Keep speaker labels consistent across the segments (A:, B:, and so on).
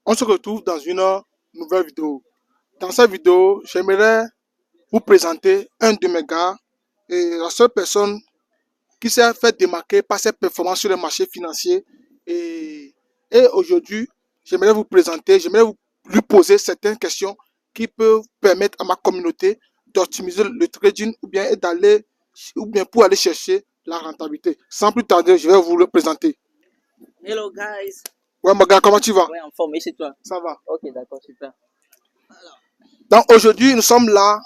A: On se retrouve dans une nouvelle vidéo. Dans cette vidéo, j'aimerais vous présenter un de mes gars et la seule personne qui s'est fait démarquer par ses performances sur le marché financier. Et, et aujourd'hui, j'aimerais vous lui poser certaines questions qui peuvent permettre à ma communauté d'optimiser le trading ou bien pour aller chercher la rentabilité. Sans plus tarder, je vais vous le présenter.
B: Hello guys.
A: Ouais, mon gars, comment tu vas?
B: Ouais, en forme, et c'est toi?
A: Ça va.
B: Ok, d'accord, super.
A: Donc aujourd'hui, nous sommes là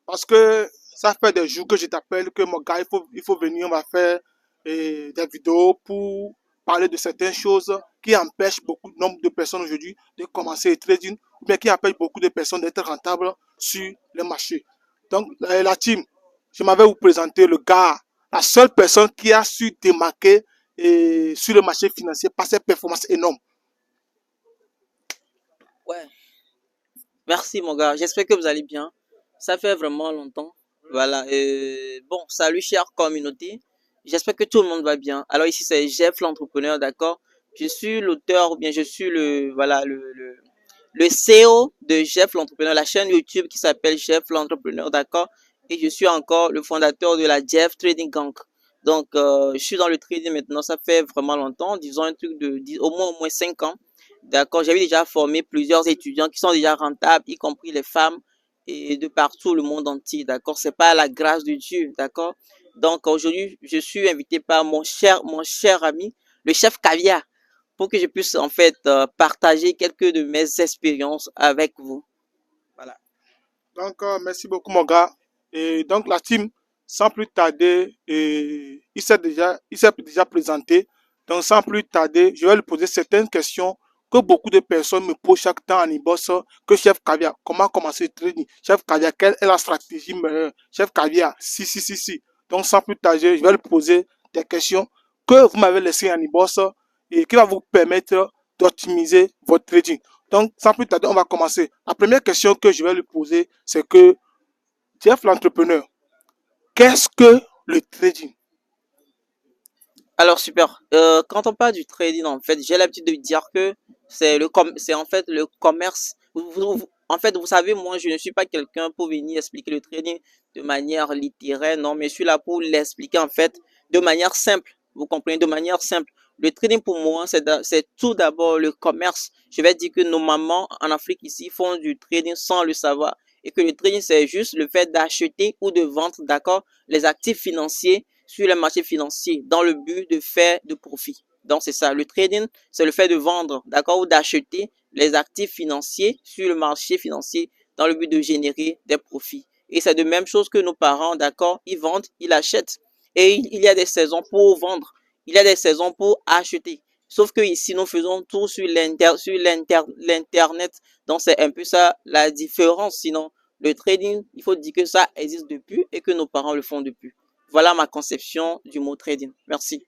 A: parce que ça fait des jours que je t'appelle que mon gars, il faut venir, on va faire des vidéos pour parler de certaines choses qui empêchent beaucoup de nombre de personnes aujourd'hui de commencer le trading, ou bien qui empêchent beaucoup de personnes d'être rentables sur le marché. Donc la team, je m'avais vous présenter le gars, la seule personne qui a su démarquer sur le marché financier par ses performances énormes.
B: Ouais, merci mon gars. J'espère que vous allez bien. Ça fait vraiment longtemps. Voilà. Bon, salut chère communauté. J'espère que tout le monde va bien. Alors ici c'est Jeff l'entrepreneur, d'accord? Je suis l'auteur ou bien je suis le CEO de Jeff l'entrepreneur, la chaîne YouTube qui s'appelle Jeff l'entrepreneur, d'accord? Et je suis encore le fondateur de la Jeff Trading Gang. Donc, je suis dans le trading maintenant, ça fait vraiment longtemps, disons un truc de au moins 5 ans. D'accord, j'avais déjà formé plusieurs étudiants qui sont déjà rentables, y compris les femmes et de partout le monde entier. D'accord, c'est pas la grâce de Dieu. D'accord. Donc aujourd'hui, je suis invité par mon cher ami, le chef Caviar, pour que je puisse en fait partager quelques de mes expériences avec vous. Voilà.
A: Donc, merci beaucoup, mon gars. Et donc, la team, sans plus tarder, il s'est déjà présenté. Donc, sans plus tarder, je vais lui poser certaines questions que beaucoup de personnes me posent chaque temps en e-boss. Que Chef Caviar, comment commencer le trading? Chef Caviar, quelle est la stratégie meilleure? Chef Caviar, si. Donc, sans plus tarder, je vais lui poser des questions que vous m'avez laissées en e-boss et qui va vous permettre d'optimiser votre trading. Donc, sans plus tarder, on va commencer. La première question que je vais lui poser, c'est que, Jeff l'entrepreneur, qu'est-ce que le trading?
B: Alors super. Quand on parle du trading, en fait, j'ai l'habitude de dire que c'est en fait le commerce. En fait, vous savez, moi, je ne suis pas quelqu'un pour venir expliquer le trading de manière littéraire, non, mais je suis là pour l'expliquer en fait de manière simple. Vous comprenez, de manière simple. Le trading pour moi, c'est tout d'abord le commerce. Je vais dire que nos mamans en Afrique ici font du trading sans le savoir et que le trading c'est juste le fait d'acheter ou de vendre, d'accord, les actifs financiers sur les marchés financiers dans le but de faire de profit. Donc, c'est ça. Le trading, c'est le fait de vendre, d'accord, ou d'acheter les actifs financiers sur le marché financier dans le but de générer des profits. Et c'est de même chose que nos parents, d'accord, ils vendent, ils achètent. Et il y a des saisons pour vendre. Il y a des saisons pour acheter. Sauf que ici, nous faisons tout sur l'internet. Donc, c'est un peu ça la différence. Sinon, le trading, il faut dire que ça existe depuis et que nos parents le font depuis. Voilà ma conception du mot trading. Merci.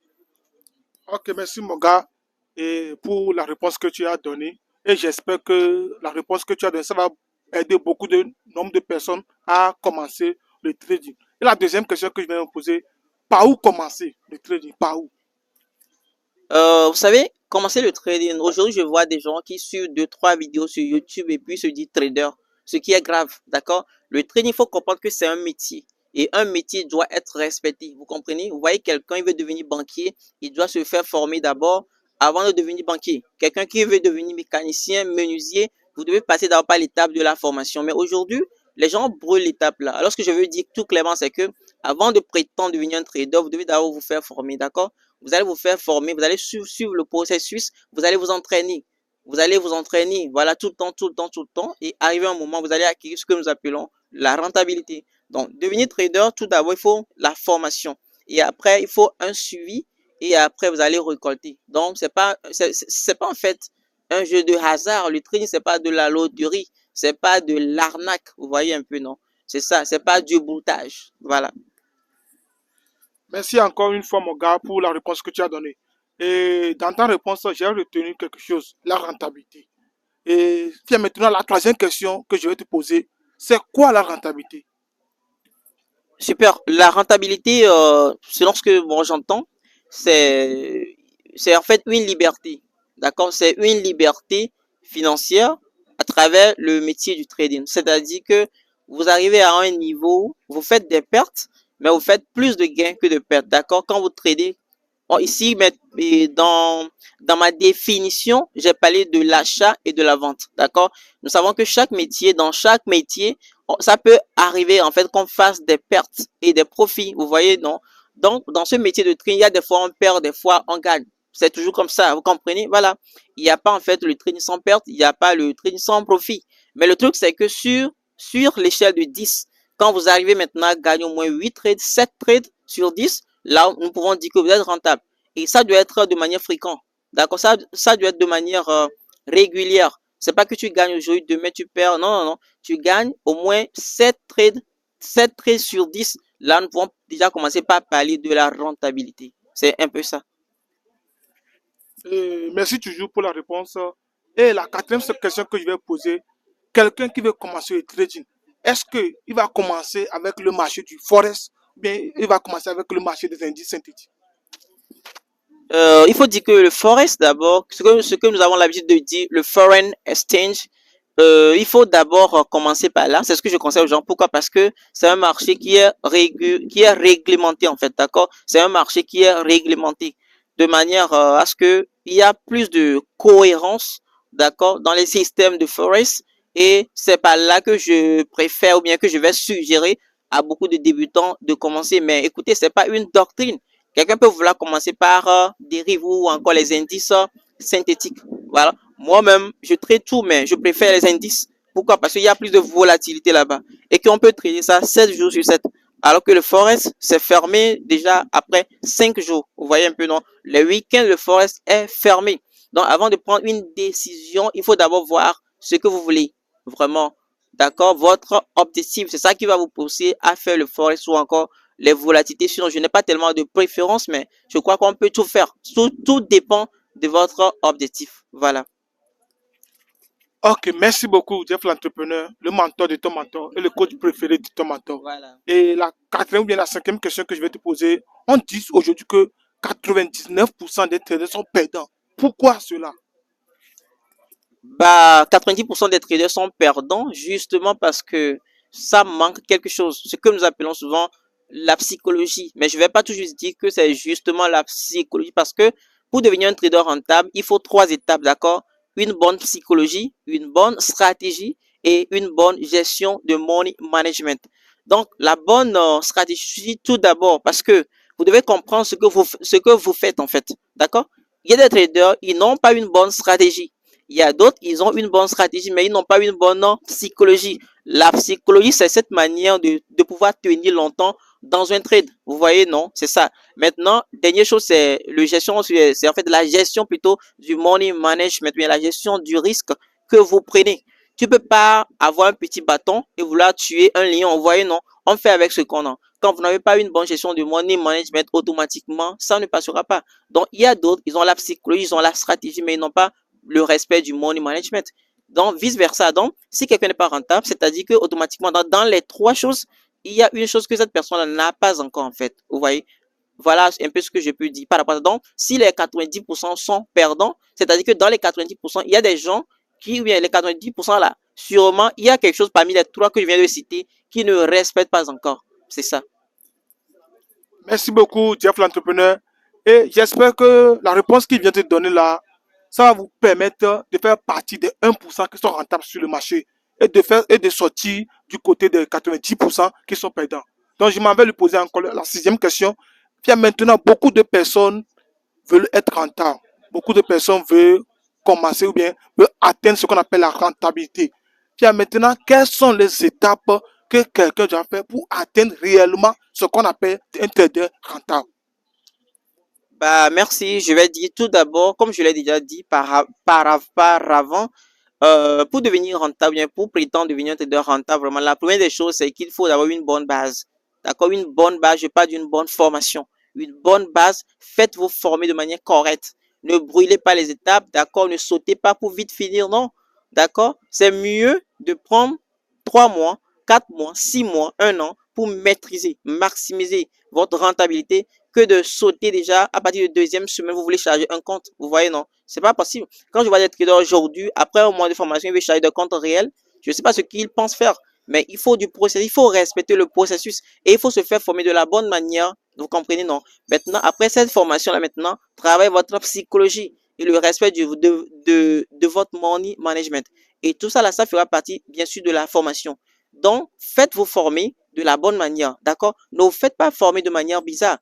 A: Ok, merci mon gars et pour la réponse que tu as donnée. Et j'espère que la réponse que tu as donnée, ça va aider beaucoup de nombre de personnes à commencer le trading. Et la deuxième question que je vais me poser, par où commencer le trading? Par où?
B: Vous savez, commencer le trading. Aujourd'hui, je vois des gens qui suivent deux, trois vidéos sur YouTube et puis se disent trader, ce qui est grave, d'accord? Le trading, il faut comprendre que c'est un métier. Et un métier doit être respecté. Vous comprenez? Vous voyez, quelqu'un, il veut devenir banquier, il doit se faire former d'abord avant de devenir banquier. Quelqu'un qui veut devenir mécanicien, menuisier, vous devez passer d'abord par l'étape de la formation. Mais aujourd'hui, les gens brûlent l'étape là. Alors, ce que je veux dire tout clairement, c'est que avant de prétendre devenir un trader, vous devez d'abord vous faire former, d'accord? Vous allez vous faire former, vous allez suivre le processus, vous allez vous entraîner. Vous allez vous entraîner, voilà, tout le temps, et arriver un moment, vous allez acquérir ce que nous appelons la rentabilité. Donc, devenir trader, tout d'abord, il faut la formation. Et après, il faut un suivi, et après, vous allez récolter. Donc, c'est pas en fait un jeu de hasard. Le trading, c'est pas de la loterie, c'est pas de l'arnaque. Vous voyez un peu, non? C'est ça, c'est pas du boutage. Voilà.
A: Merci encore une fois mon gars pour la réponse que tu as donnée. Et dans ta réponse, j'ai retenu quelque chose, la rentabilité. Et tiens maintenant la troisième question que je vais te poser, c'est quoi la rentabilité?
B: Super. La rentabilité, selon ce que bon, j'entends, c'est c'est en fait une liberté. D'accord? C'est une liberté financière à travers le métier du trading. C'est-à-dire que vous arrivez à un niveau, vous faites des pertes, mais vous faites plus de gains que de pertes. D'accord? Quand vous tradez, bon, ici, dans ma définition, j'ai parlé de l'achat et de la vente. D'accord? Nous savons que dans chaque métier, ça peut arriver en fait qu'on fasse des pertes et des profits. Vous voyez, non? Donc, dans ce métier de trading, il y a des fois on perd, des fois on gagne. C'est toujours comme ça, vous comprenez? Voilà. Il n'y a pas en fait le trading sans perte, il n'y a pas le trading sans profit. Mais le truc, c'est que sur l'échelle de 10, quand vous arrivez maintenant à gagner au moins 8 trades, 7 trades sur 10, là, nous pouvons dire que vous êtes rentable. Et ça doit être de manière fréquente. D'accord? Ça doit être de manière régulière. C'est pas que tu gagnes aujourd'hui, demain tu perds. Non, non, non. Tu gagnes au moins 7 trades sur 10. Là, nous pouvons déjà commencer par parler de la rentabilité. C'est un peu ça.
A: Merci toujours pour la réponse. Et la quatrième question que je vais poser, quelqu'un qui veut commencer le trading, est-ce qu'il va commencer avec le marché du Forex ou bien il va commencer avec le marché des indices synthétiques?
B: Il faut dire que le Forex d'abord, ce que nous avons l'habitude de dire, le Foreign Exchange, il faut d'abord commencer par là. C'est ce que je conseille aux gens. Pourquoi? Parce que c'est un marché qui est réglementé en fait, d'accord? C'est un marché qui est réglementé de manière à ce que il y a plus de cohérence, d'accord, dans les systèmes de Forex. Et c'est par là que je préfère ou bien que je vais suggérer à beaucoup de débutants de commencer. Mais écoutez, c'est pas une doctrine. Quelqu'un peut vouloir commencer par dérive ou encore les indices synthétiques. Voilà. Moi-même, je trade tout, mais je préfère les indices. Pourquoi? Parce qu'il y a plus de volatilité là-bas. Et qu'on peut trader ça 7 jours sur 7. Alors que le Forex, c'est fermé déjà après 5 jours. Vous voyez un peu, non? Le week-end, le Forex est fermé. Donc, avant de prendre une décision, il faut d'abord voir ce que vous voulez. Vraiment. D'accord? Votre objectif, c'est ça qui va vous pousser à faire le Forex ou encore les volatilités. Sinon, je n'ai pas tellement de préférence, mais je crois qu'on peut tout faire. Tout dépend de votre objectif. Voilà.
A: Ok, merci beaucoup, Jeff l'entrepreneur, le mentor de ton mentor et le coach préféré de ton mentor.
B: Voilà.
A: Et la quatrième ou bien la cinquième question que je vais te poser, on dit aujourd'hui que 99% des traders sont perdants. Pourquoi cela?
B: Bah, 90% des traders sont perdants justement parce que ça manque quelque chose. Ce que nous appelons souvent la psychologie. Mais je vais pas tout juste dire que c'est justement la psychologie parce que pour devenir un trader rentable, il faut 3 étapes, d'accord? Une bonne psychologie, une bonne stratégie et une bonne gestion de money management. Donc, la bonne stratégie tout d'abord parce que vous devez comprendre ce que vous faites en fait, d'accord? Il y a des traders, ils n'ont pas une bonne stratégie. Il y a d'autres, ils ont une bonne stratégie, mais ils n'ont pas une bonne psychologie. La psychologie, c'est cette manière de pouvoir tenir longtemps dans un trade. Vous voyez, non? C'est ça. Maintenant, dernière chose, c'est c'est en fait la gestion plutôt du money management, bien la gestion du risque que vous prenez. Tu peux pas avoir un petit bâton et vouloir tuer un lion. Vous voyez, non? On fait avec ce qu'on a. Quand vous n'avez pas une bonne gestion du money management, automatiquement, ça ne passera pas. Donc, il y a d'autres, ils ont la psychologie, ils ont la stratégie, mais ils n'ont pas le respect du money management. Donc, vice versa. Donc, si quelqu'un n'est pas rentable, c'est-à-dire que automatiquement, dans les 3 choses, il y a une chose que cette personne n'a pas encore, en fait. Vous voyez? Voilà un peu ce que je peux dire par rapport à ça. Donc, si les 90% sont perdants, c'est-à-dire que dans les 90%, il y a des gens qui, ou bien les 90% là, sûrement, il y a quelque chose parmi les 3 que je viens de citer qui ne respectent pas encore. C'est ça.
A: Merci beaucoup, Jeff l'entrepreneur. Et j'espère que la réponse qu'il vient de donner là, ça va vous permettre de faire partie des 1% qui sont rentables sur le marché et de sortir du côté des 90% qui sont perdants. Donc, je m'en vais lui poser encore la sixième question. Il y a maintenant beaucoup de personnes veulent être rentables. Beaucoup de personnes veulent commencer ou bien veulent atteindre ce qu'on appelle la rentabilité. Puis maintenant, quelles sont les étapes que quelqu'un doit faire pour atteindre réellement ce qu'on appelle un trader rentable?
B: Bah, merci. Je vais dire tout d'abord, comme je l'ai déjà dit par avant, pour devenir rentable, bien, pour prétendre devenir un trader rentable, vraiment, la première des choses, c'est qu'il faut avoir une bonne base. D'accord? Une bonne base, je parle d'une bonne formation. Une bonne base, faites-vous former de manière correcte. Ne brûlez pas les étapes, d'accord? Ne sautez pas pour vite finir, non? D'accord? C'est mieux de prendre 3 mois, 4 mois, 6 mois, 1 an pour maîtriser, maximiser votre rentabilité que de sauter déjà à partir de deuxième semaine, vous voulez charger un compte. Vous voyez, non? C'est pas possible. Quand je vois des traders aujourd'hui, après un mois de formation, ils veulent charger de compte réel. Je ne sais pas ce qu'ils pensent faire. Mais il faut du processus, il faut respecter le processus et il faut se faire former de la bonne manière. Vous comprenez, non? Maintenant, après cette formation-là, maintenant, travaillez votre psychologie et le respect de votre money management. Et tout ça, là, ça fera partie, bien sûr, de la formation. Donc, faites-vous former de la bonne manière, d'accord? Ne vous faites pas former de manière bizarre.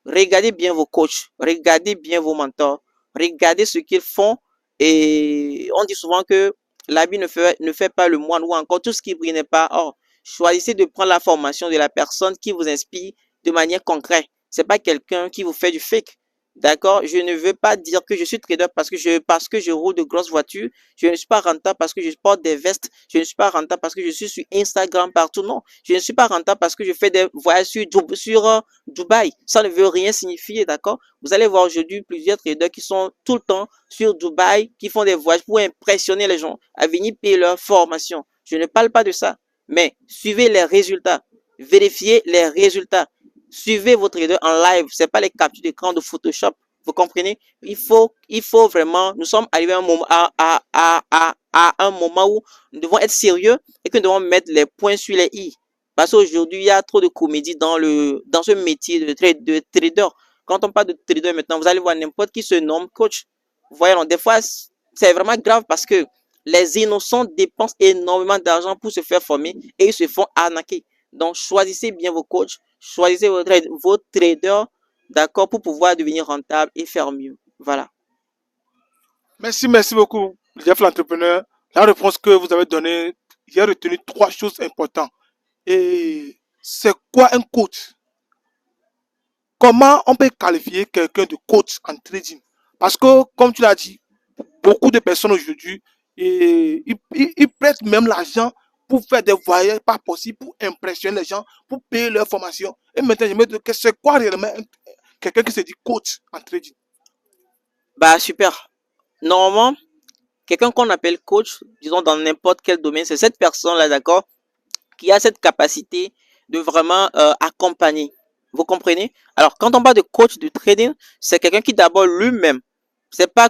B: Regardez bien vos coachs, regardez bien vos mentors, regardez ce qu'ils font. Et on dit souvent que l'habit ne fait pas le moine ou encore tout ce qui brille n'est pas or. Choisissez de prendre la formation de la personne qui vous inspire de manière concrète. C'est pas quelqu'un qui vous fait du fake. D'accord? Je ne veux pas dire que je suis trader parce que je roule de grosses voitures. Je ne suis pas rentable parce que je porte des vestes. Je ne suis pas rentable parce que je suis sur Instagram partout. Non. Je ne suis pas rentable parce que je fais des voyages sur Dubaï. Ça ne veut rien signifier. D'accord? Vous allez voir aujourd'hui plusieurs traders qui sont tout le temps sur Dubaï, qui font des voyages pour impressionner les gens, à venir payer leur formation. Je ne parle pas de ça. Mais suivez les résultats. Vérifiez les résultats. Suivez vos traders en live. C'est pas les captures d'écran de Photoshop. Vous comprenez? Il faut vraiment, nous sommes arrivés à un moment, à un moment où nous devons être sérieux et que nous devons mettre les points sur les i. Parce qu'aujourd'hui, il y a trop de comédie dans ce métier de trader. Quand on parle de trader maintenant, vous allez voir n'importe qui se nomme coach. Vous voyez, des fois, c'est vraiment grave parce que les innocents dépensent énormément d'argent pour se faire former et ils se font arnaquer. Donc, choisissez bien vos coachs, choisissez vos traders, d'accord, pour pouvoir devenir rentable et faire mieux. Voilà.
A: Merci beaucoup, Jeff l'entrepreneur. La réponse que vous avez donnée, j'ai retenu trois choses importantes. Et c'est quoi un coach? Comment on peut qualifier quelqu'un de coach en trading? Parce que, comme tu l'as dit, beaucoup de personnes aujourd'hui, ils prêtent même l'argent pour faire des voyages pas possibles, pour impressionner les gens, pour payer leur formation. Et maintenant, je me dis que c'est quoi réellement quelqu'un qui se dit coach en trading?
B: Bah, super. Normalement, quelqu'un qu'on appelle coach, disons dans n'importe quel domaine, c'est cette personne-là, d'accord, qui a cette capacité de vraiment accompagner. Vous comprenez? Alors, quand on parle de coach de trading, c'est quelqu'un qui d'abord lui-même, c'est pas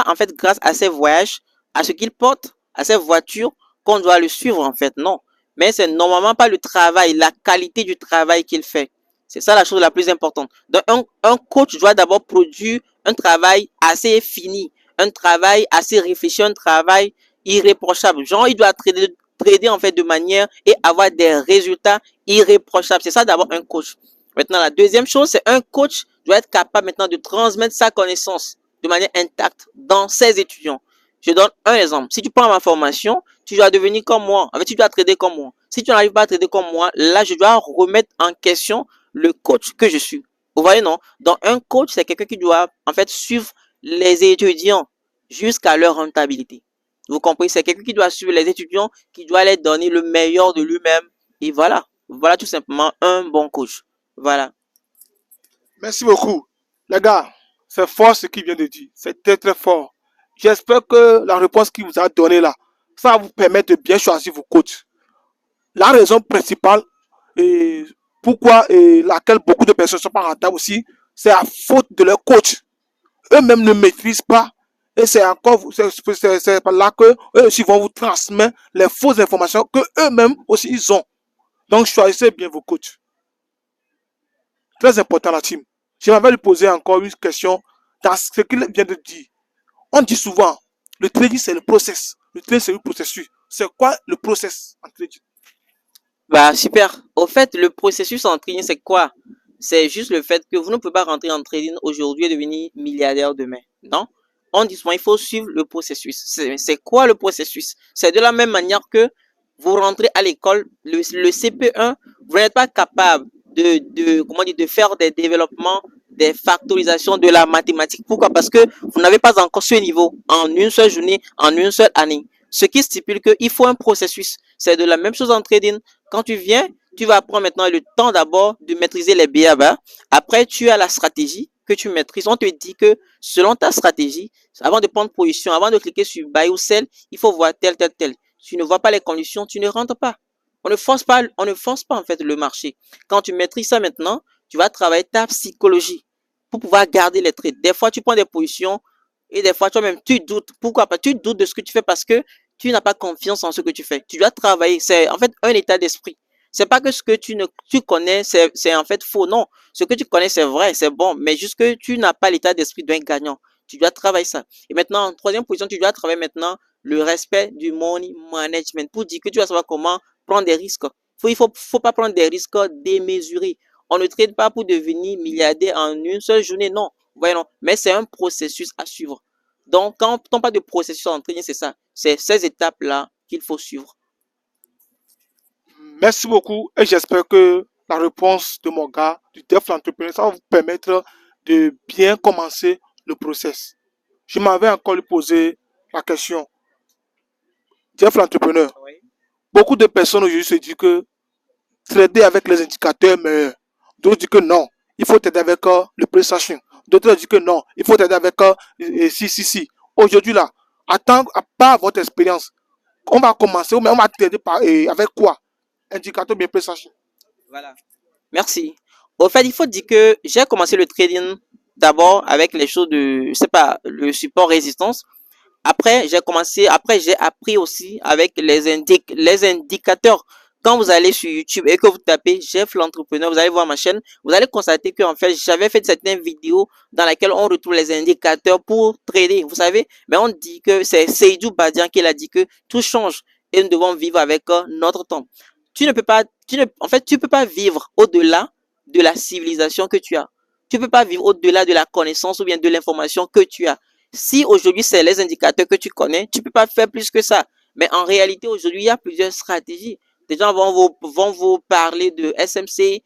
B: en fait grâce à ses voyages, à ce qu'il porte, à ses voitures, qu'on doit le suivre en fait, non. Mais c'est normalement pas le travail, la qualité du travail qu'il fait. C'est ça la chose la plus importante. Donc, un coach doit d'abord produire un travail assez fini, un travail assez réfléchi, un travail irréprochable. Genre, il doit trader en fait de manière et avoir des résultats irréprochables. C'est ça d'abord un coach. Maintenant, la deuxième chose, c'est un coach doit être capable maintenant de transmettre sa connaissance de manière intacte dans ses étudiants. Je donne un exemple. Si tu prends ma formation, tu dois devenir comme moi. En fait, tu dois trader comme moi. Si tu n'arrives pas à trader comme moi, là, je dois remettre en question le coach que je suis. Vous voyez, non? Donc, un coach, c'est quelqu'un qui doit, en fait, suivre les étudiants jusqu'à leur rentabilité. Vous comprenez? C'est quelqu'un qui doit suivre les étudiants, qui doit leur donner le meilleur de lui-même. Et voilà. Voilà tout simplement un bon coach. Voilà.
A: Merci beaucoup. Les gars, c'est fort ce qu'il vient de dire. C'est très très fort. J'espère que la réponse qu'il vous a donnée là, ça va vous permettre de bien choisir vos coachs. La raison principale et pourquoi et laquelle beaucoup de personnes ne sont pas rentables aussi, c'est à faute de leur coach. Eux-mêmes ne maîtrisent pas. Et c'est encore c'est par là que eux aussi vont vous transmettre les fausses informations que eux-mêmes aussi ils ont. Donc choisissez bien vos coachs. Très important la team. Je m'avais lui poser encore une question dans ce qu'il vient de dire. On dit souvent, le trading c'est le process. Le trading c'est le processus. C'est quoi le process en trading?
B: Bah, super. Au fait, le processus en trading, c'est quoi? C'est juste le fait que vous ne pouvez pas rentrer en trading aujourd'hui et devenir milliardaire demain. Non? On dit souvent, il faut suivre le processus. C'est quoi le processus? C'est de la même manière que vous rentrez à l'école, le CP1, vous n'êtes pas capable comment dire, de faire des développements, des factorisations de la mathématique. Pourquoi? Parce que vous n'avez pas encore ce niveau en une seule journée, en une seule année. Ce qui stipule qu'il faut un processus. C'est de la même chose en trading. Quand tu viens, tu vas prendre maintenant le temps d'abord de maîtriser les BABA. Après, tu as la stratégie que tu maîtrises. On te dit que selon ta stratégie, avant de prendre position, avant de cliquer sur buy ou sell, il faut voir tel. Tu ne vois pas les conditions, tu ne rentres pas. On ne force pas en fait le marché. Quand tu maîtrises ça maintenant, tu vas travailler ta psychologie pour pouvoir garder les trades. Des fois, tu prends des positions et des fois, toi-même, tu doutes. Pourquoi pas? Tu doutes de ce que tu fais parce que tu n'as pas confiance en ce que tu fais. Tu dois travailler. C'est en fait un état d'esprit. C'est pas que ce que tu connais, c'est en fait faux. Non. Ce que tu connais, c'est vrai, c'est bon. Mais juste que tu n'as pas l'état d'esprit d'un gagnant. Tu dois travailler ça. Et maintenant, en troisième position, tu dois travailler maintenant le respect du money management pour dire que tu vas savoir comment prendre des risques. Faut pas prendre des risques démesurés. On ne trade pas pour devenir milliardaire en une seule journée, non. Voyons, mais c'est un processus à suivre. Donc, quand on parle de processus en trading, c'est ça. C'est ces étapes-là qu'il faut suivre.
A: Merci beaucoup et j'espère que la réponse de mon gars, du Def l'entrepreneur, ça va vous permettre de bien commencer le process. Je m'avais encore lui poser la question. Def l'entrepreneur,
B: Oui.
A: beaucoup de personnes aujourd'hui se disent que trader avec les indicateurs meilleurs. D'autres disent que non, il faut trader avec le price action. D'autres disent que non, il faut trader avec si. Aujourd'hui là, à part votre expérience, on va commencer, mais on va trader avec quoi? Indicateur bien price action.
B: Voilà. Merci. Au fait, il faut dire que j'ai commencé le trading d'abord avec les choses de, je sais pas, le support résistance. Après, j'ai appris aussi avec les indicateurs. Quand vous allez sur YouTube et que vous tapez Jeff l'entrepreneur, vous allez voir ma chaîne, vous allez constater que, en fait, j'avais fait certaines vidéos dans lesquelles on retrouve les indicateurs pour trader, vous savez. Mais on dit que c'est Seydou Badian qui a dit que tout change et nous devons vivre avec notre temps. Tu ne peux pas, en fait, tu peux pas vivre au-delà de la civilisation que tu as. Tu peux pas vivre au-delà de la connaissance ou bien de l'information que tu as. Si aujourd'hui c'est les indicateurs que tu connais, tu peux pas faire plus que ça. Mais en réalité, aujourd'hui, il y a plusieurs stratégies. Des gens vont vous parler de SMC,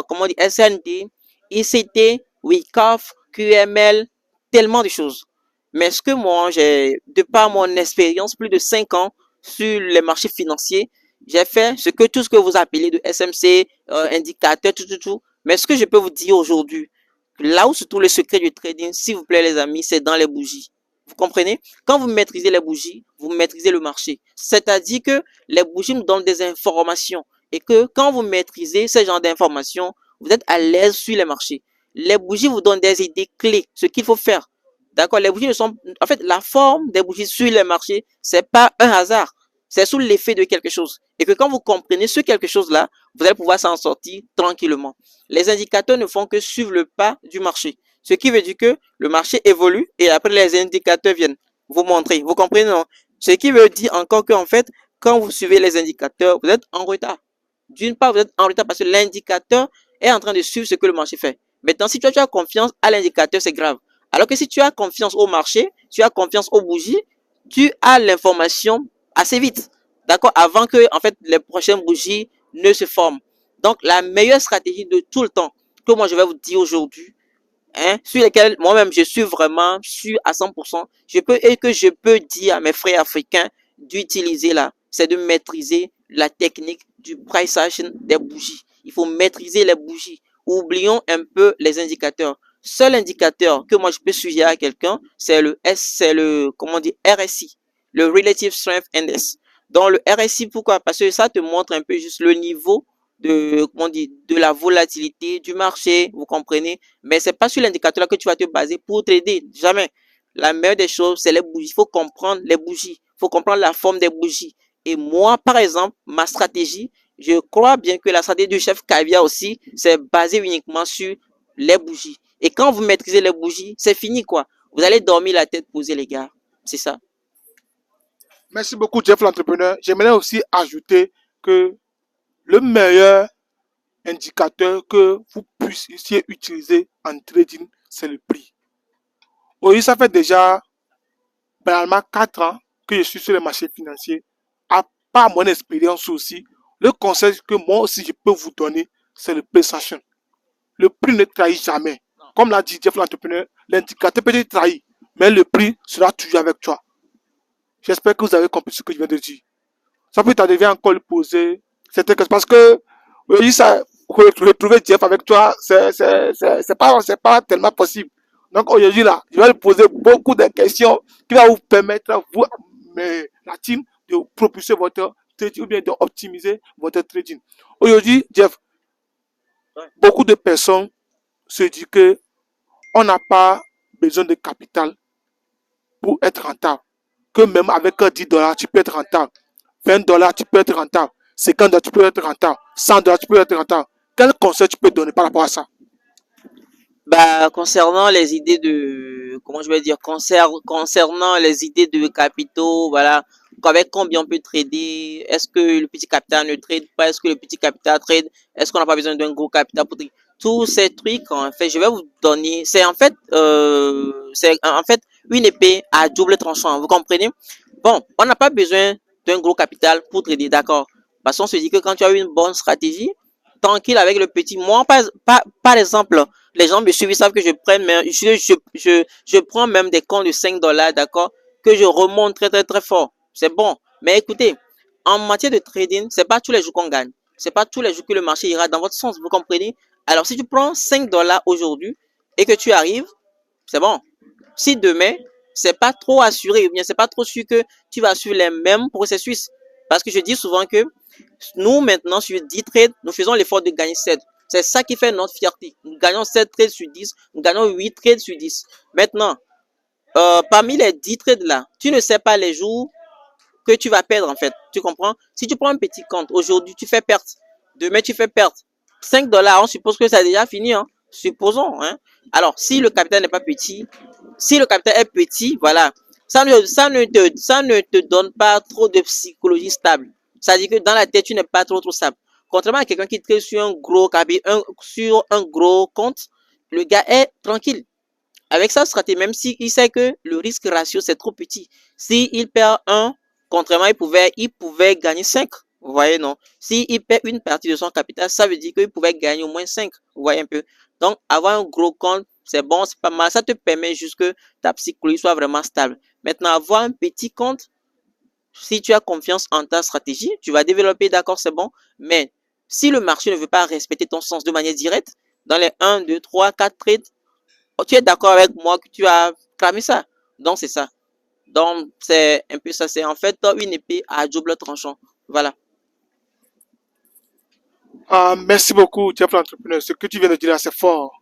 B: comment on dit, SND, ICT, WICOF, QML, tellement de choses. Mais ce que moi, j'ai, de par mon expérience, plus de 5 ans sur les marchés financiers, j'ai fait tout ce que vous appelez de SMC, indicateur, tout. Mais ce que je peux vous dire aujourd'hui, là où se trouve le secret du trading, s'il vous plaît les amis, c'est dans les bougies. Vous comprenez? Quand vous maîtrisez les bougies, vous maîtrisez le marché. C'est-à-dire que les bougies nous donnent des informations et que quand vous maîtrisez ce genre d'informations, vous êtes à l'aise sur les marchés. Les bougies vous donnent des idées clés, ce qu'il faut faire. D'accord? Les bougies ne sont, en fait, la forme des bougies sur les marchés, c'est pas un hasard. C'est sous l'effet de quelque chose. Et que quand vous comprenez ce quelque chose-là, vous allez pouvoir s'en sortir tranquillement. Les indicateurs ne font que suivre le pas du marché. Ce qui veut dire que le marché évolue et après les indicateurs viennent vous montrer. Vous comprenez, non? Ce qui veut dire encore qu'en fait, quand vous suivez les indicateurs, vous êtes en retard. D'une part, vous êtes en retard parce que l'indicateur est en train de suivre ce que le marché fait. Maintenant, si tu as confiance à l'indicateur, c'est grave. Alors que si tu as confiance au marché, tu as confiance aux bougies, tu as l'information assez vite. D'accord? Avant que, en fait, les prochaines bougies ne se forment. Donc, la meilleure stratégie de tout le temps que moi je vais vous dire aujourd'hui, hein, sur lesquels moi-même je suis vraiment sûr à 100%, je peux dire à mes frères africains d'utiliser là, c'est de maîtriser la technique du price action des bougies. Il faut maîtriser les bougies. Oublions un peu les indicateurs. Seul indicateur que moi je peux suggérer à quelqu'un, c'est le, comment on dit, RSI, le Relative Strength Index. Donc le RSI, pourquoi? Parce que ça te montre un peu juste le niveau de, comment on dit, de la volatilité du marché, vous comprenez? Mais c'est pas sur l'indicateur là que tu vas te baser pour trader, jamais. La meilleure des choses, c'est les bougies. Il faut comprendre les bougies. Il faut comprendre la forme des bougies. Et moi, par exemple, ma stratégie, je crois bien que la stratégie du chef Caviar aussi, c'est basé uniquement sur les bougies. Et quand vous maîtrisez les bougies, c'est fini quoi. Vous allez dormir la tête posée, les gars. C'est ça.
A: Merci beaucoup, Jeff l'entrepreneur. J'aimerais aussi ajouter que le meilleur indicateur que vous puissiez utiliser en trading, c'est le prix. Oui, ça fait déjà banalement 4 ans que je suis sur les marchés financiers. À part mon expérience aussi, le conseil que moi aussi je peux vous donner, c'est le price action. Le prix ne trahit jamais. Comme l'a dit Jeff l'entrepreneur, l'indicateur peut être trahi, mais le prix sera toujours avec toi. J'espère que vous avez compris ce que je viens de dire. Ça peut t'arriver encore de poser certaines questions parce que oui, ça, retrouver Jeff avec toi, c'est pas tellement possible. Donc aujourd'hui là, je vais lui poser beaucoup de questions qui vont vous permettre, vous, mais, la team, de propulser votre trading ou bien d'optimiser votre trading. Aujourd'hui, Jeff,
B: Ouais.
A: Beaucoup de personnes se disent que on n'a pas besoin de capital pour être rentable. Que même avec 10 dollars, tu peux être rentable. 20 dollars, tu peux être rentable. 50 dollars, tu peux être rentable. 100 dollars, tu peux être rentable. Quel conseil tu peux donner par rapport à ça?
B: Bah, concernant les idées de, comment je vais dire, concernant les idées de capitaux, voilà, avec combien on peut trader, est-ce que le petit capital ne trade pas, est-ce que le petit capital trade, est-ce qu'on n'a pas besoin d'un gros capital pour trader? Tous ces trucs, en fait, je vais vous donner, c'est en fait une épée à double tranchant, vous comprenez? Bon, on n'a pas besoin d'un gros capital pour trader, d'accord? Parce qu'on se dit que quand tu as une bonne stratégie, tranquille avec le petit, moi, par exemple, les gens me suivent, ils savent que je prends, mais je prends même des comptes de 5 dollars, d'accord, que je remonte très, très, très fort. C'est bon. Mais écoutez, en matière de trading, c'est pas tous les jours qu'on gagne. C'est pas tous les jours que le marché ira dans votre sens, vous comprenez? Alors, si tu prends 5 dollars aujourd'hui et que tu arrives, c'est bon. Si demain, c'est pas trop assuré, ou bien c'est pas trop sûr que tu vas suivre les mêmes processus. Parce que je dis souvent que nous, maintenant, sur 10 trades, nous faisons l'effort de gagner 7. C'est ça qui fait notre fierté. Nous gagnons 7 trades sur 10, nous gagnons 8 trades sur 10. Maintenant, parmi les 10 trades là, tu ne sais pas les jours que tu vas perdre en fait. Tu comprends? Si tu prends un petit compte, aujourd'hui tu fais perte, demain tu fais perte. 5 dollars, on suppose que ça a déjà fini, hein. Supposons, hein. Alors, si le capital n'est pas petit, si le capital est petit, voilà, ça ne te donne pas trop de psychologie stable. Ça dit que dans la tête, tu n'es pas trop stable. Contrairement à quelqu'un qui traite sur un gros capital, sur un gros compte, le gars est tranquille. Avec sa stratégie, même s'il sait que le risque ratio c'est trop petit. S'il perd un, contrairement, il pouvait gagner 5. Vous voyez, non? S'il perd une partie de son capital, ça veut dire qu'il pouvait gagner au moins 5. Vous voyez un peu? Donc, avoir un gros compte, c'est bon, c'est pas mal. Ça te permet juste que ta psychologie soit vraiment stable. Maintenant, avoir un petit compte, si tu as confiance en ta stratégie, tu vas développer, d'accord, c'est bon. Mais si le marché ne veut pas respecter ton sens de manière directe, dans les 1, 2, 3, 4 trades, tu es d'accord avec moi que tu as cramé ça. Donc, c'est ça. Donc, c'est un peu ça. C'est en fait une épée à double tranchant. Voilà.
A: Ah, merci beaucoup, Jeff l'entrepreneur. Ce que tu viens de dire là, c'est fort.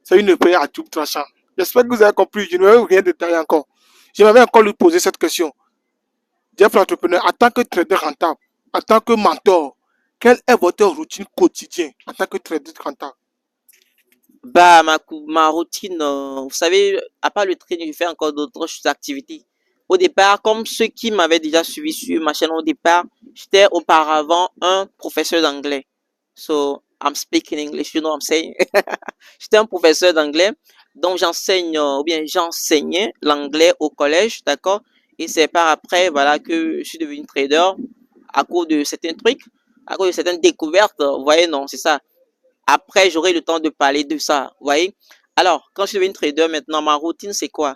A: C'est une épée à double tranchant. J'espère que vous avez compris. Je ne vais rien détailler encore. J'aimerais encore lui poser cette question. Jeff l'entrepreneur, en tant que trader rentable, en tant que mentor, quelle est votre routine quotidienne en tant que trader rentable?
B: Bah, ma routine, vous savez, à part le training, je fais encore d'autres activités. Au départ, comme ceux qui m'avaient déjà suivi sur ma chaîne au départ, j'étais auparavant un professeur d'anglais. So, I'm speaking English, you know what I'm saying? J'étais un professeur d'anglais, donc j'enseigne, ou bien j'enseignais l'anglais au collège, d'accord? Et c'est par après, voilà, que je suis devenu trader à cause de certains trucs, à cause de certaines découvertes, vous voyez, non, c'est ça. Après, j'aurai le temps de parler de ça, vous voyez. Alors, quand je suis devenu trader, maintenant, ma routine, c'est quoi?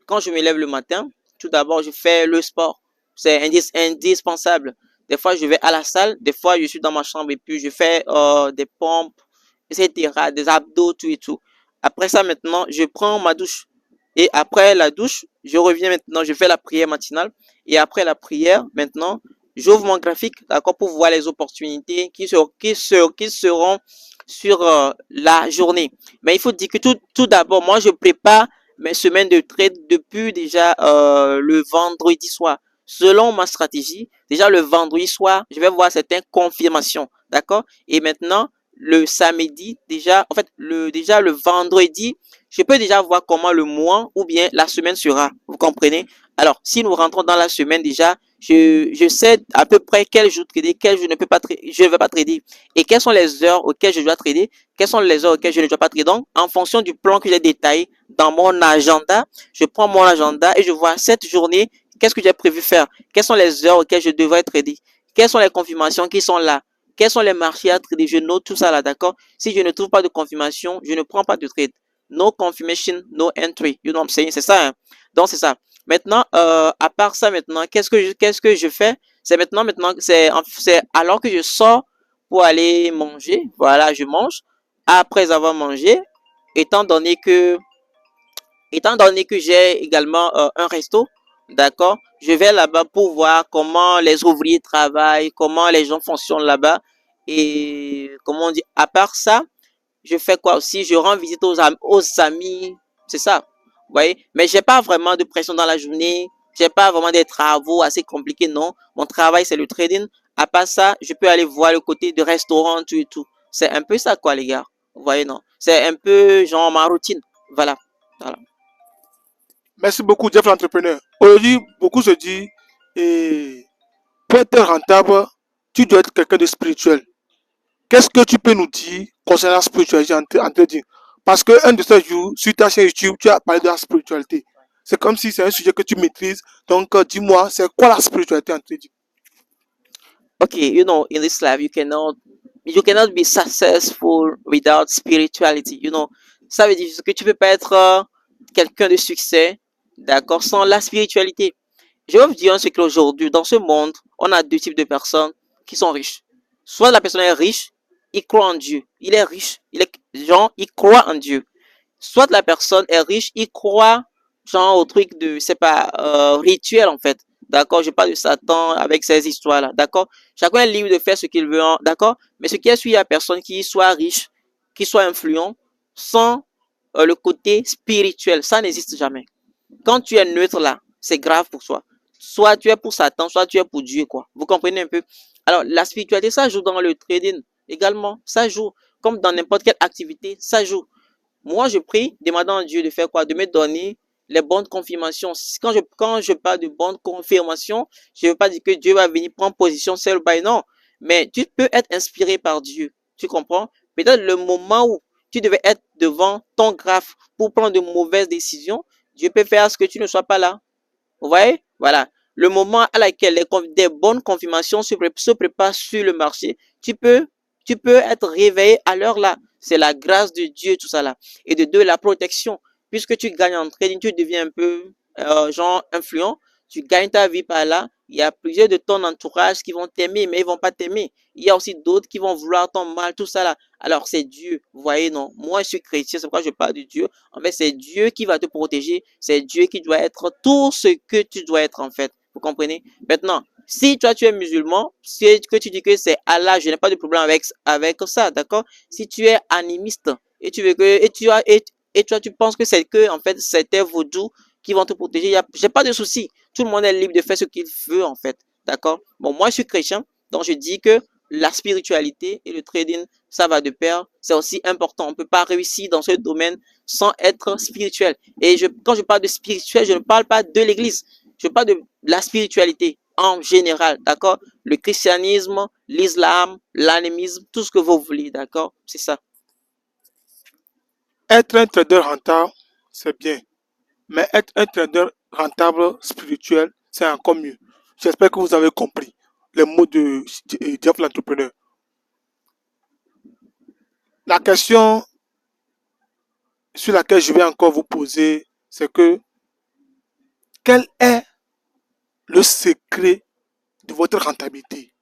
B: Quand je me lève le matin, tout d'abord, je fais le sport. C'est indispensable. Des fois, je vais à la salle, des fois, je suis dans ma chambre et puis je fais des pompes, etc., des abdos, tout et tout. Après ça, maintenant, je prends ma douche. Et après la douche, je reviens maintenant, je fais la prière matinale. Et après la prière, maintenant, j'ouvre mon graphique, d'accord, pour voir les opportunités qui seront sur la journée. Mais il faut dire que tout d'abord, moi, je prépare mes semaines de trade depuis déjà le vendredi soir. Selon ma stratégie, déjà le vendredi soir, je vais voir certaines confirmations, d'accord? Et maintenant, le samedi, déjà, en fait, déjà le vendredi, je peux déjà voir comment le mois ou bien la semaine sera. Vous comprenez? Alors, si nous rentrons dans la semaine déjà, je sais à peu près quel jour trader, quel jour je ne vais pas trader et quelles sont les heures auxquelles je dois trader, quelles sont les heures auxquelles je ne dois pas trader. Donc, en fonction du plan que j'ai détaillé dans mon agenda, je prends mon agenda et je vois cette journée, qu'est-ce que j'ai prévu faire, quelles sont les heures auxquelles je devrais trader, quelles sont les confirmations qui sont là, quels sont les marchés à trader, je note tout ça là, d'accord? Si je ne trouve pas de confirmation, je ne prends pas de trade. No confirmation, no entry. You know what I'm saying? C'est ça, hein? Donc, c'est ça. Maintenant, à part ça, maintenant, qu'est-ce que je fais? C'est maintenant, c'est alors que je sors pour aller manger. Voilà, je mange. Après avoir mangé, étant donné que, étant donné que j'ai également un resto, d'accord, je vais là-bas pour voir comment les ouvriers travaillent, comment les gens fonctionnent là-bas. Et comment on dit, à part ça, je fais quoi aussi? Je rends visite aux amis, c'est ça. Vous voyez? Mais j'ai pas vraiment de pression dans la journée. J'ai pas vraiment des travaux assez compliqués, non. Mon travail, c'est le trading. À part ça, je peux aller voir le côté de restaurant, tout et tout. C'est un peu ça, quoi, les gars. Vous voyez, non? C'est un peu genre ma routine. Voilà. Voilà.
A: Merci beaucoup, Jeff l'entrepreneur. Aujourd'hui, beaucoup se disent, et pour être rentable, tu dois être quelqu'un de spirituel. Qu'est-ce que tu peux nous dire concernant la spiritualité en trading? Parce que un de ces jours, sur ta chaîne YouTube, tu as parlé de la spiritualité. C'est comme si c'est un sujet que tu maîtrises. Donc, dis-moi, c'est quoi la spiritualité en trading?
B: Okay, in this life, you cannot be successful without spirituality. Ça veut dire que tu peux pas être quelqu'un de succès, d'accord, sans la spiritualité. Je vais vous dire un secret aujourd'hui. Dans ce monde, on a deux types de personnes qui sont riches. Soit la personne est riche, il croit en Dieu. Il est riche, il croit en Dieu. Soit la personne est riche, il croit genre au truc de, c'est pas, rituel en fait. D'accord? Je parle de Satan avec ces histoires-là. D'accord? Chacun est libre de faire ce qu'il veut. D'accord? Mais ce qui est sûr, il y a personne qui soit riche, qui soit influent, sans le côté spirituel. Ça n'existe jamais. Quand tu es neutre là, c'est grave pour toi. Soit tu es pour Satan, soit tu es pour Dieu, quoi. Vous comprenez un peu? Alors, la spiritualité, ça joue dans le trading également. Ça joue. Comme dans n'importe quelle activité, ça joue. Moi, je prie, demandant à Dieu de faire quoi? De me donner les bonnes confirmations. Quand je parle de bonnes confirmations, je ne veux pas dire que Dieu va venir prendre position seul, non. Mais tu peux être inspiré par Dieu. Tu comprends? Peut-être le moment où tu devais être devant ton graphe pour prendre de mauvaises décisions, Dieu peut faire ce que tu ne sois pas là. Vous voyez? Voilà. Le moment à laquelle des bonnes confirmations se préparent sur le marché, tu peux être réveillé à l'heure là. C'est la grâce de Dieu, tout ça là. Et de deux, la protection. Puisque tu gagnes en trading, tu deviens un peu genre influent. Tu gagnes ta vie par là. Il y a plusieurs de ton entourage qui vont t'aimer, mais ils vont pas t'aimer. Il y a aussi d'autres qui vont vouloir ton mal, tout ça là. Alors c'est Dieu. Vous voyez, non? Moi, je suis chrétien, c'est pourquoi je parle de Dieu. En fait, c'est Dieu qui va te protéger. C'est Dieu qui doit être tout ce que tu dois être, en fait. Vous comprenez? Maintenant, si toi tu es musulman, si que tu dis que c'est Allah, je n'ai pas de problème avec ça, d'accord? Si tu es animiste et tu veux que et toi tu penses que c'est que en fait c'était vaudou qui vont te protéger, j'ai pas de souci. Tout le monde est libre de faire ce qu'il veut en fait, d'accord? Bon, moi je suis chrétien, donc je dis que la spiritualité et le trading, ça va de pair. C'est aussi important. On ne peut pas réussir dans ce domaine sans être spirituel. Et quand je parle de spirituel, je ne parle pas de l'église. Je parle de la spiritualité en général, d'accord? Le christianisme, l'islam, l'animisme, tout ce que vous voulez, d'accord? C'est ça.
A: Être un trader rentable, c'est bien. Mais être un trader rentable spirituel, c'est encore mieux. J'espère que vous avez compris les mots de Jeff l'entrepreneur. La question sur laquelle je vais encore vous poser, c'est que quel est le secret de votre rentabilité?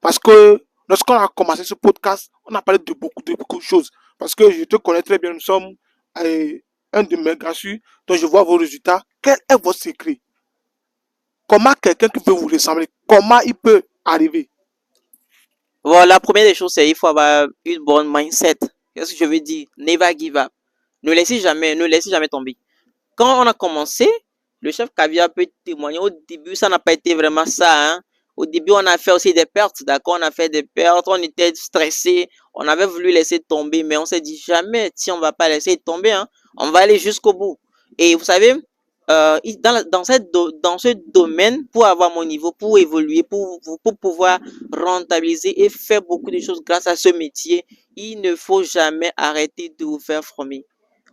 A: Parce que lorsqu'on a commencé ce podcast, on a parlé de beaucoup de choses. Parce que je te connais très bien, nous sommes un de mes gracieux, dont je vois vos résultats. Quel est votre secret? Comment quelqu'un qui peut vous ressembler, comment il peut arriver?
B: Voilà, la première des choses, c'est il faut avoir une bonne mindset. Qu'est-ce que je veux dire? Never give up. Ne laissez jamais tomber. Quand on a commencé, le chef Caviar peut témoigner. Au début, ça n'a pas été vraiment ça, hein. Au début, on a fait aussi des pertes, d'accord? On a fait des pertes, on était stressé, on avait voulu laisser tomber, mais on s'est dit jamais, si on va pas laisser tomber, hein, on va aller jusqu'au bout. Et vous savez, dans ce domaine, pour avoir mon niveau, pour évoluer, pour pouvoir rentabiliser et faire beaucoup de choses grâce à ce métier, il ne faut jamais arrêter de vous faire former.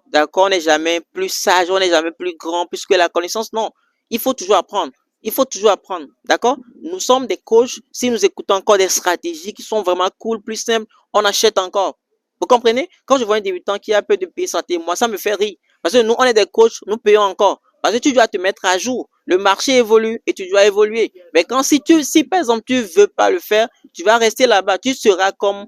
B: D'accord, on n'est jamais plus sage, on n'est jamais plus grand, puisque la connaissance, non. Il faut toujours apprendre. Il faut toujours apprendre. D'accord? Nous sommes des coachs. Si nous écoutons encore des stratégies qui sont vraiment cool, plus simples, on achète encore. Vous comprenez? Quand je vois un débutant qui a peu de payer santé, moi, ça me fait rire. Parce que nous, on est des coachs, nous payons encore. Parce que tu dois te mettre à jour. Le marché évolue et tu dois évoluer. Mais si par exemple, tu veux pas le faire, tu vas rester là-bas. Tu seras comme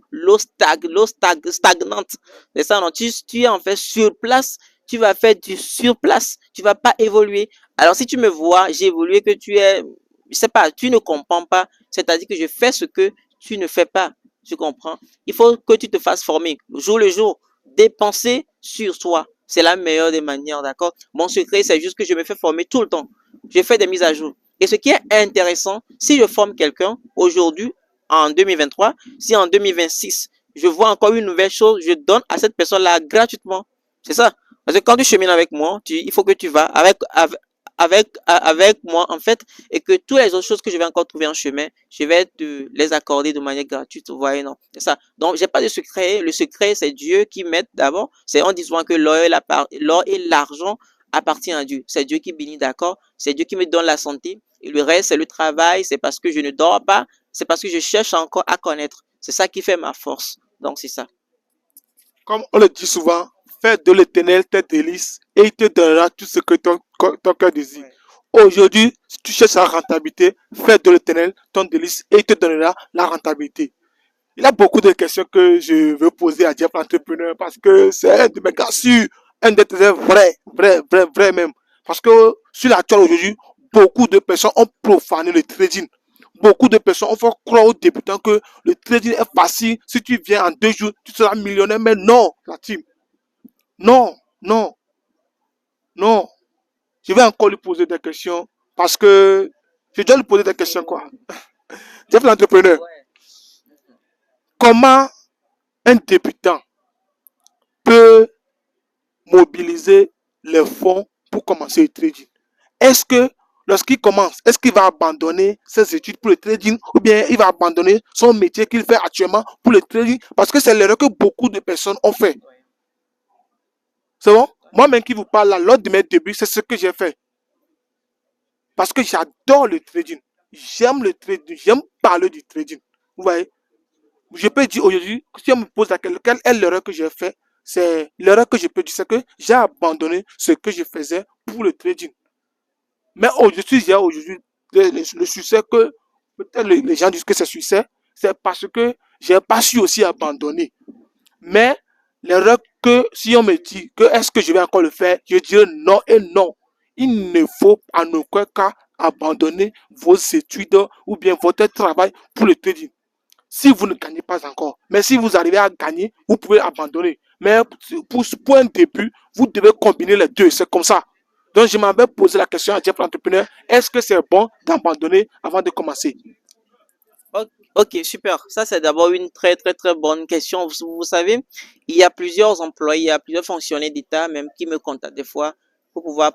B: stagnante. C'est ça, non? Tu es en fait sur place. Tu vas faire du sur place. Tu vas pas évoluer. Alors, si tu me vois, j'ai évolué que je sais pas, tu ne comprends pas. C'est-à-dire que je fais ce que tu ne fais pas. Tu comprends? Il faut que tu te fasses former jour le jour. Dépenser sur toi. C'est la meilleure des manières, d'accord? Mon secret, c'est juste que je me fais former tout le temps. Je fais des mises à jour. Et ce qui est intéressant, si je forme quelqu'un aujourd'hui, en 2023, si en 2026, je vois encore une nouvelle chose, je donne à cette personne-là gratuitement. C'est ça. Parce que quand tu chemines avec moi, il faut que tu vas avec moi, en fait, et que toutes les autres choses que je vais encore trouver en chemin, je vais te les accorder de manière gratuite. Vous voyez, non? C'est ça. Donc, j'ai pas de secret. Le secret, c'est Dieu qui m'aide d'abord. C'est en disant que l'or et l'argent appartient à Dieu. C'est Dieu qui bénit, d'accord? C'est Dieu qui me donne la santé. Et le reste, c'est le travail. C'est parce que je ne dors pas. C'est parce que je cherche encore à connaître. C'est ça qui fait ma force. Donc, c'est ça.
A: Comme on le dit souvent, fais de l'Éternel tes délices et il te donnera tout ce que ton cœur désire. Aujourd'hui, si tu cherches la rentabilité, fais de l'Éternel ton délice et il te donnera la rentabilité. Il y a beaucoup de questions que je veux poser à Jeff l'entrepreneur parce que c'est un de mes gars sûrs, un de tes vrai même. Parce que sur la toile aujourd'hui, beaucoup de personnes ont profané le trading. Beaucoup de personnes ont fait croire aux débutants que le trading est facile. Si tu viens en 2 jours, tu seras millionnaire. Mais non, la team. Non, non, non. Je vais encore lui poser des questions parce que je dois lui poser des questions quoi. Jeff l'entrepreneur, comment un débutant peut mobiliser les fonds pour commencer le trading? Est-ce que lorsqu'il commence, est-ce qu'il va abandonner ses études pour le trading ou bien il va abandonner son métier qu'il fait actuellement pour le trading? Parce que c'est l'erreur que beaucoup de personnes ont fait. C'est bon? Moi-même qui vous parle là, lors de mes débuts, c'est ce que j'ai fait. Parce que j'adore le trading. J'aime le trading. J'aime parler du trading. Vous voyez? Je peux dire aujourd'hui, si on me pose la question, quelle est l'erreur que j'ai fait? C'est l'erreur que je peux dire, c'est que j'ai abandonné ce que je faisais pour le trading. Mais aujourd'hui, j'ai aujourd'hui le succès que peut-être les gens disent que c'est succès, c'est parce que j'ai pas su aussi abandonner. Mais l'erreur que si on me dit que est-ce que je vais encore le faire, je dirais non et non. Il ne faut en aucun cas abandonner vos études ou bien votre travail pour le trading. Si vous ne gagnez pas encore, mais si vous arrivez à gagner, vous pouvez abandonner. Mais pour un début, vous devez combiner les deux. C'est comme ça. Donc, je m'avais posé la question à Jeff l'entrepreneur, est-ce que c'est bon d'abandonner avant de commencer?
B: Ok, super. Ça, c'est d'abord une très, très, très bonne question. Vous savez, il y a plusieurs employés, il y a plusieurs fonctionnaires d'État même qui me contactent des fois pour pouvoir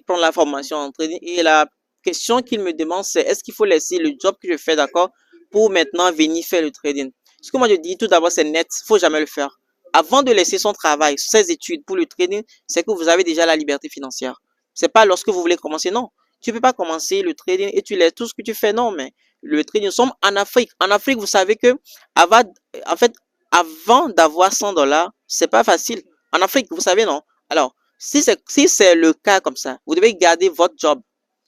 B: prendre la formation en trading. Et la question qu'ils me demandent, c'est est-ce qu'il faut laisser le job que je fais, d'accord, pour maintenant venir faire le trading? Ce que moi je dis tout d'abord, c'est net, faut jamais le faire. Avant de laisser son travail, ses études pour le trading, c'est que vous avez déjà la liberté financière. C'est pas lorsque vous voulez commencer, non. Tu peux pas commencer le trading et tu laisses tout ce que tu fais, non, mais le trading, nous sommes en Afrique. En Afrique, vous savez que avant, en fait, avant d'avoir 100 dollars, c'est pas facile. En Afrique, vous savez, non? Alors, si c'est le cas comme ça, vous devez garder votre job.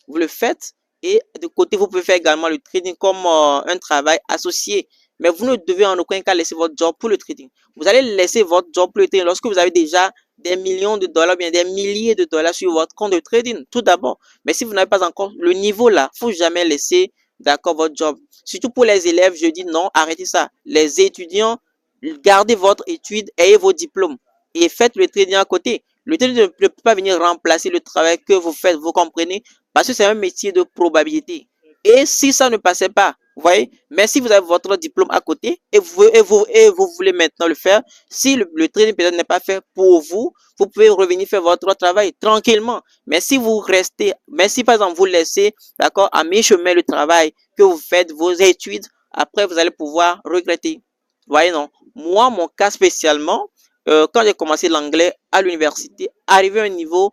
B: Vous le faites et de côté, vous pouvez faire également le trading comme un travail associé. Mais vous ne devez en aucun cas laisser votre job pour le trading. Vous allez laisser votre job pour le trading lorsque vous avez déjà des millions de dollars, bien des milliers de dollars sur votre compte de trading, tout d'abord. Mais si vous n'avez pas encore le niveau là, il ne faut jamais laisser, d'accord, votre job. Surtout pour les élèves, je dis non, arrêtez ça. Les étudiants, gardez votre étude, ayez vos diplômes et faites le trading à côté. Le trading ne peut pas venir remplacer le travail que vous faites, vous comprenez? Parce que c'est un métier de probabilité. Et si ça ne passait pas, vous voyez, mais si vous avez votre diplôme à côté et vous voulez maintenant le faire, si le trading peut-être n'est pas fait pour vous, vous pouvez revenir faire votre travail tranquillement. Mais si vous restez, mais si par exemple vous laissez, d'accord, à mi-chemin le travail que vous faites, vos études, après vous allez pouvoir regretter. Vous voyez, non? Moi, mon cas spécialement, quand j'ai commencé l'anglais à l'université, arrivé à un niveau,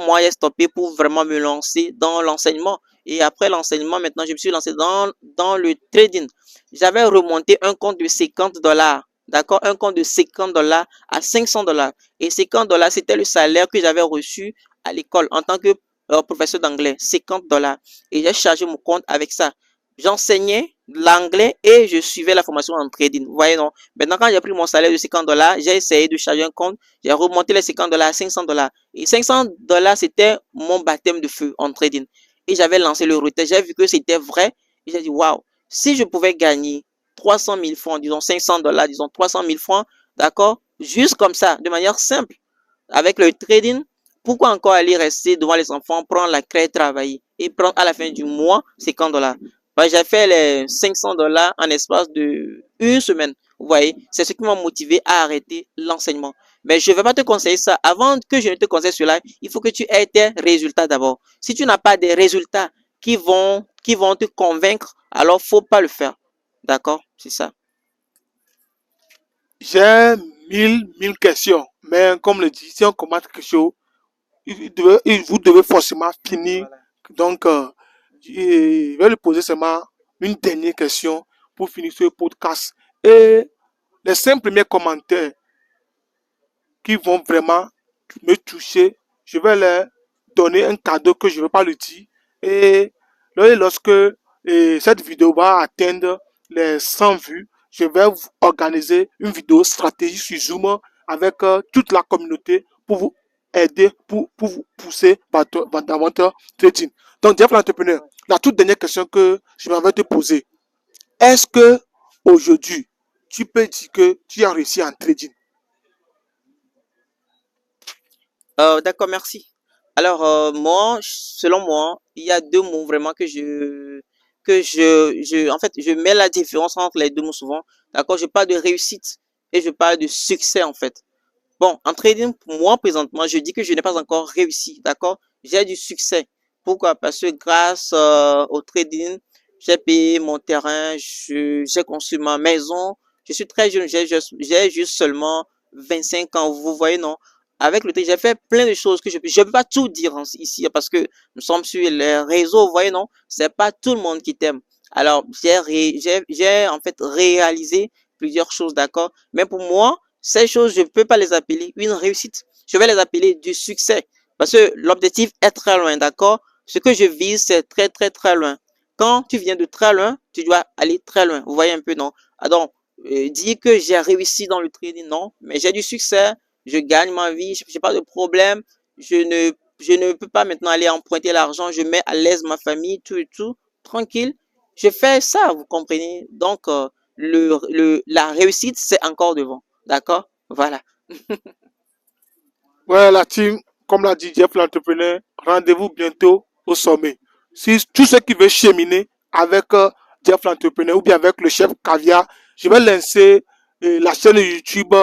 B: moi, j'ai stoppé pour vraiment me lancer dans l'enseignement. Et après l'enseignement, maintenant, je me suis lancé dans le trading. J'avais remonté un compte de 50 dollars. D'accord? Un compte de 50 dollars à 500 dollars. Et 50 dollars, c'était le salaire que j'avais reçu à l'école en tant que professeur d'anglais. 50 dollars. Et j'ai chargé mon compte avec ça. J'enseignais l'anglais et je suivais la formation en trading. Vous voyez, non? Maintenant, quand j'ai pris mon salaire de 50 dollars, j'ai essayé de charger un compte. J'ai remonté les 50 dollars à 500 dollars. Et 500 dollars, c'était mon baptême de feu en trading. Et j'avais lancé le retard. J'ai vu que c'était vrai. Et j'ai dit, waouh, si je pouvais gagner 300 000 francs, disons 500 dollars, disons 300 000 francs, d'accord? Juste comme ça, de manière simple, avec le trading. Pourquoi encore aller rester devant les enfants, prendre la craie, travailler et prendre à la fin du mois 50 dollars? J'ai fait les 500 dollars en espace de une semaine. Vous voyez, c'est ce qui m'a motivé à arrêter l'enseignement. Mais je ne vais pas te conseiller ça. Avant que je ne te conseille cela, il faut que tu aies tes résultats d'abord. Si tu n'as pas des résultats qui vont te convaincre, alors faut pas le faire. D'accord? C'est ça.
A: J'ai mille questions, mais comme le dit, si on commence quelque chose, vous devez forcément finir.
B: Voilà.
A: Donc, je vais lui poser seulement une dernière question pour finir ce podcast. Et les 5 premiers commentaires qui vont vraiment me toucher, je vais leur donner un cadeau que je ne vais pas le dire. Et lorsque cette vidéo va atteindre les 100 vues, je vais organiser une vidéo stratégie sur Zoom avec toute la communauté pour vous aider, pour vous pousser dans votre trading. Donc, Jeff l'entrepreneur, la toute dernière question que je vais te poser, est-ce que aujourd'hui, tu peux dire que tu as réussi en trading?
B: D'accord, merci. Alors, moi, selon moi, il y a deux mots vraiment en fait, je mets la différence entre les deux mots souvent. D'accord, je parle de réussite et je parle de succès, en fait. Bon, en trading, pour moi, présentement, je dis que je n'ai pas encore réussi, d'accord? J'ai du succès. Pourquoi? Parce que grâce au trading, j'ai payé mon terrain, j'ai construit ma maison. Je suis très jeune, j'ai juste seulement 25 ans, vous voyez, non? Avec le trading, j'ai fait plein de choses que je peux pas tout dire ici parce que nous sommes sur les réseaux, vous voyez, non? C'est pas tout le monde qui t'aime. Alors, j'ai en fait réalisé plusieurs choses, d'accord? Mais pour moi, ces choses, je ne peux pas les appeler une réussite. Je vais les appeler du succès. Parce que l'objectif est très loin, d'accord? Ce que je vise, c'est très, très, très loin. Quand tu viens de très loin, tu dois aller très loin. Vous voyez un peu, non? Ah donc, dire que j'ai réussi dans le trading, non. Mais j'ai du succès, je gagne ma vie, je n'ai pas de problème. Je ne peux pas maintenant aller emprunter l'argent. Je mets à l'aise ma famille, tout et tout, tranquille. Je fais ça, vous comprenez? Donc, la réussite, c'est encore devant. D'accord? Voilà.
A: Ouais, la team, comme l'a dit Jeff l'entrepreneur, rendez-vous bientôt au sommet. Si tous ceux qui veulent cheminer avec Jeff l'entrepreneur ou bien avec le chef Caviar, je vais lancer la chaîne YouTube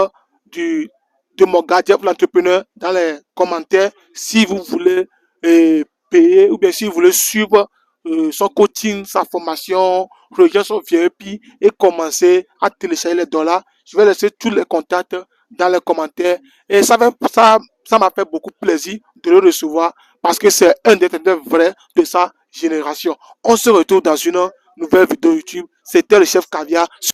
A: du, de mon gars Jeff l'entrepreneur dans les commentaires si vous voulez payer ou bien si vous voulez suivre son coaching, sa formation, rejoindre son VIP et commencer à télécharger les dollars. Je vais laisser tous les contacts dans les commentaires et ça m'a fait beaucoup plaisir de le recevoir parce que c'est un des vrais de sa génération. On se retrouve dans une nouvelle vidéo YouTube. C'était le chef Caviar.